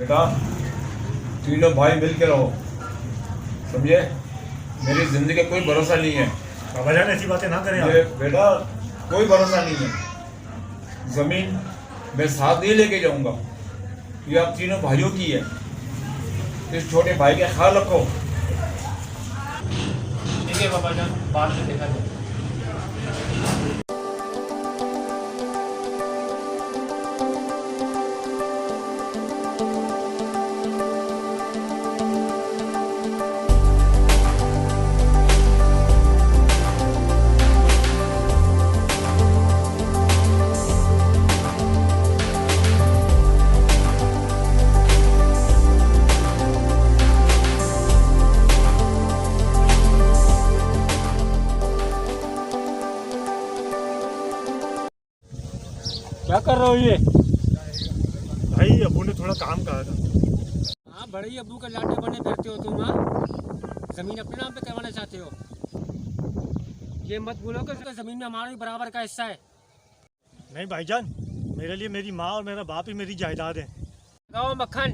बेटा तीनों भाई मिल के रहो, समझे। मेरी जिंदगी का कोई भरोसा नहीं है। बाबा जान ऐसी बातें ना करें आप। बेटा कोई भरोसा नहीं है। जमीन मैं साथ नहीं लेके जाऊंगा, ये आप तीनों भाइयों की है। इस छोटे भाई का ख्याल रखो। ठीक है बाबा जान, बाद में देखा जाए। क्या कर रहे हो ये? भाई अबू ने थोड़ा काम कहा था। हाँ, बड़े ही अब्बू के लाटे बने फिरते हो तुम। हाँ, जमीन अपने नाम पे करवाना चाहते हो। ये मत बोलो कि जमीन में हमारा भी बराबर का हिस्सा है। नहीं भाईजान, मेरे लिए मेरी माँ और मेरा बाप ही मेरी जायदाद है। गाओ मक्खन,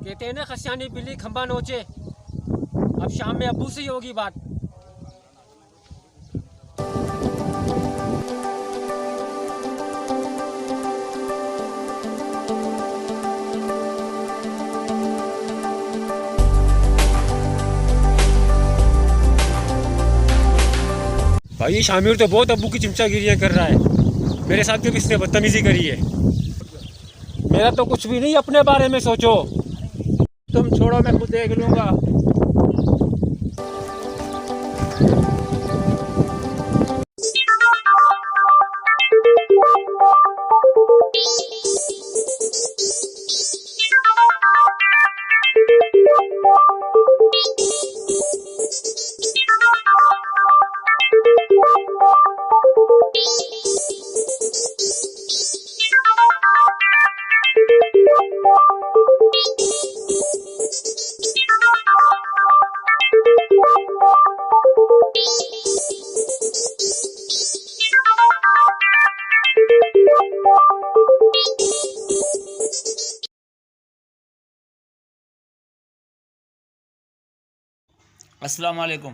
कहते हैं ना खसियानी बिल्ली खंबा नोचे। अब शाम में अब्बू से ही होगी बात। भाई ये शामिर तो बहुत अब्बू की चिमचागिरियाँ कर रहा है। मेरे साथ क्यों किसने बदतमीजी करी है? मेरा तो कुछ भी नहीं, अपने बारे में सोचो। तुम छोड़ो, मैं खुद देख लूंगा। अस्सलाम वालेकुम।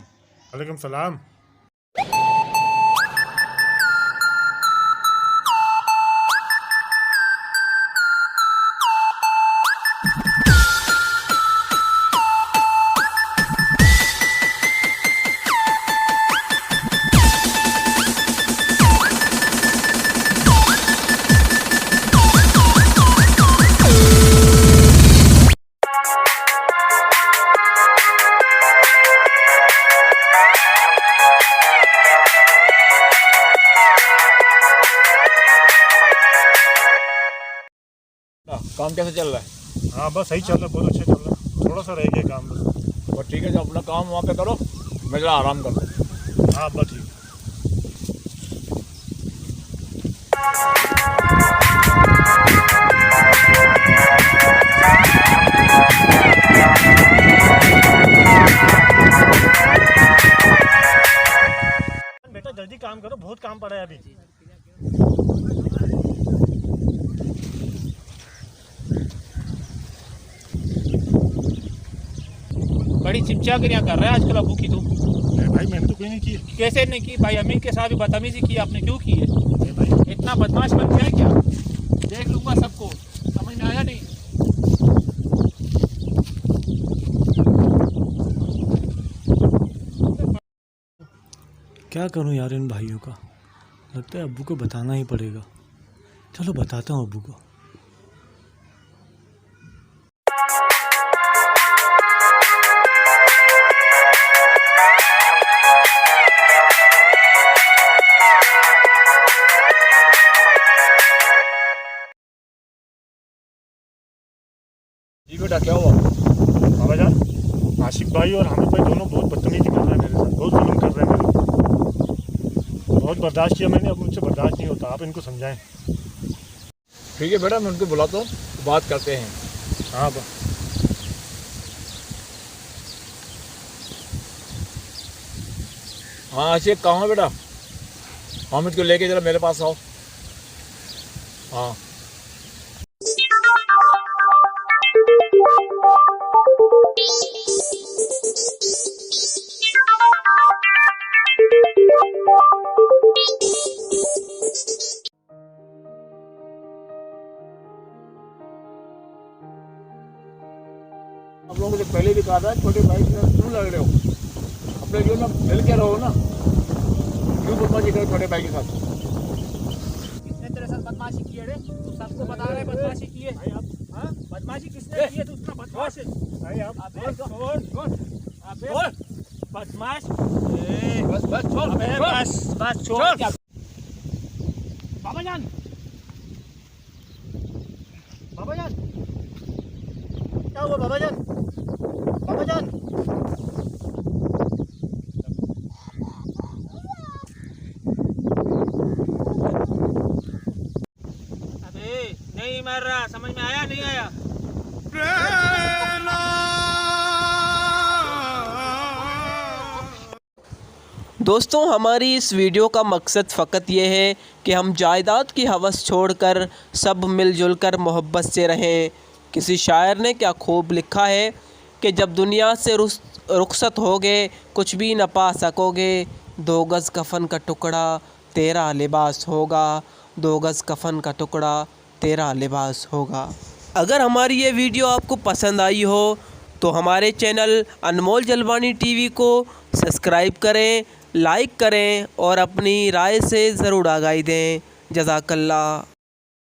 वालेकुम सलाम। काम कैसे चल रहा है? हाँ बस सही चल रहा है, बहुत अच्छा चल रहा है। थोड़ा सा रह गया काम बस। और ठीक है, जो अपना काम वहाँ पे करो, मैं जरा आराम कर लूँ। हाँ बस ठीक। बेटा जल्दी काम करो, बहुत काम पड़ा है अभी। बड़ी चिमचागिरियाँ कर रहा है आजकल अब्बू की। तो भाई मैंने तो कोई नहीं की। कैसे नहीं की भाई? अमीर के साथ भी बदतमीजी की आपने, क्यों की है? भाई इतना बदमाश बन गया है क्या? देख लूंगा सबको, समझ में आया नहीं? क्या करूं यार इन भाइयों का। लगता है अब्बू को बताना ही पड़ेगा। चलो बताता हूँ अब्बू को। जी बेटा, क्या हुआ? बाबा जान, आशिक भाई और हामिद भाई दोनों बहुत बदतमीजी कर रहे हैं मेरे साथ, बहुत जुल्म कर रहे हैं मेरे साथ। बहुत बर्दाश्त किया मैंने, अब मुझसे बर्दाश्त नहीं होता। आप इनको समझाएं। ठीक है बेटा, मैं उनको बुलाता हूँ, बात करते हैं। हाँ हाँ आशिक, कहाँ है बेटा? हामिद को लेके जरा मेरे पास आओ। हाँ पहले भी कहा था छोटे भाई के साथ क्यों लड़ रहे हो, अपने जो ना मिल के रहो ना, क्यों बदमाशी करो छोटे भाई के साथ। किसने तेरे साथ बदमाशी की है रे? तू सबको बता रहा है बदमाशी की है। हाँ? बदमाशी किसने की है? तू इतना बदमाश है। बदमाश बस छोड़, बस छोड़। बाबा जान, बाबा जान, क्या हुआ बाबा जान? बाबा जान, अबे नहीं मार रहा, समझ में आया नहीं आया? दोस्तों, हमारी इस वीडियो का मकसद फ़कत ये है कि हम जायदाद की हवस छोड़कर सब मिलजुल कर मोहब्बत से रहें। किसी शायर ने क्या खूब लिखा है कि जब दुनिया से रुखसत होगे कुछ भी न पा सकोगे, 2 गज़ कफ़न का टुकड़ा तेरा लिबास होगा, 2 गज़ कफ़न का टुकड़ा तेरा लिबास होगा। अगर हमारी ये वीडियो आपको पसंद आई हो तो हमारे चैनल अनमोल जलवानी टीवी को सब्सक्राइब करें, लाइक करें और अपनी राय से ज़रूर आगाही दें। जज़ाकल्लाह।